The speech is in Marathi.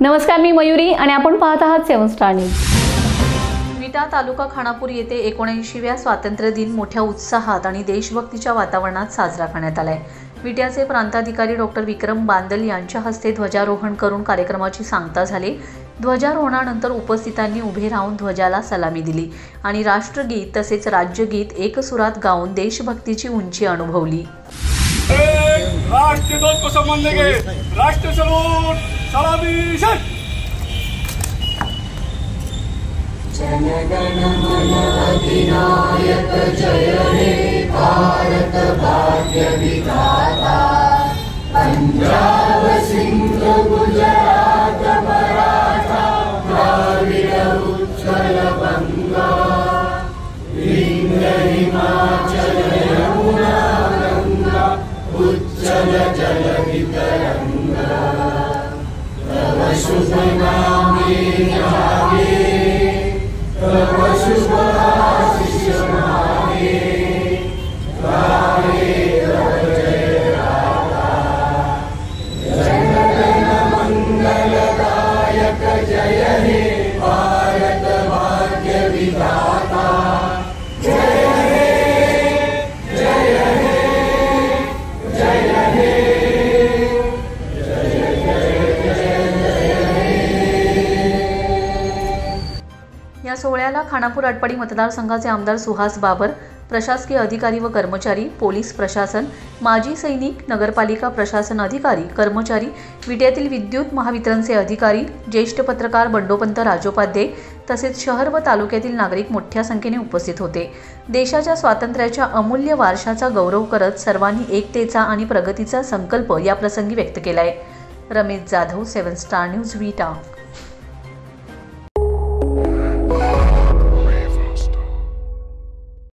नमस्कार, मी मयुरी आणि आपण पाहत आहात 7 स्टार न्यूज। विटा तालुका खानापूर येथे 79व्या स्वातंत्र्य दिन मोठ्या उत्साहात आणि देशभक्तीच्या वातावरणात साजरा करण्यात आलाय। विट्याचे प्रांताधिकारी डॉक्टर विक्रम बांदल यांच्या हस्ते ध्वजारोहण करून कार्यक्रमाची सांगता झाली। ध्वजारोहणानंतर उपस्थितांनी उभे राहून ध्वजाला सलामी दिली आणि राष्ट्रगीत तसेच राज्यगीत एकसुरात गाऊन देशभक्तीची उंची अनुभवली। राष्ट्रध्वज को सम्मान देंगे। राष्ट्र सलूट, सलामी शेख। जनगण मन अधिनायक जय हे भारत भाग्य विधाता। पंजाब सिंध गुजरात मराठा द्राविड उत्कल बंगा। विंध्य हिमाचल यमुना गंगा उज्जल जलधि तरंगा। तव शुभ नामे जागे, तव शुभ आशीष मागे। गाये तव जय गाथा, जनगण मंगलदायक जय हे भारत भाग्य विधाता। या सोहळ्याला खानापूर आटपाडी मतदारसंघाचे आमदार सुहास बाबर, प्रशासकीय अधिकारी व कर्मचारी, पोलीस प्रशासन, माजी सैनिक, नगरपालिका प्रशासन अधिकारी, कर्मचारी, विट्यातील विद्युत महावितरणचे अधिकारी, ज्येष्ठ पत्रकार बंडोपंत राजोपाध्ये तसेच शहर व तालुक्यातील नागरिक मोठ्या संख्येने उपस्थित होते। देशाच्या स्वातंत्र्याच्या अमूल्य वारशाचा गौरव करत सर्वांनी एकतेचा आणि प्रगतीचा संकल्प या प्रसंगी व्यक्त केलाय। रमेश जाधव, 7 स्टार न्यूज, विटा।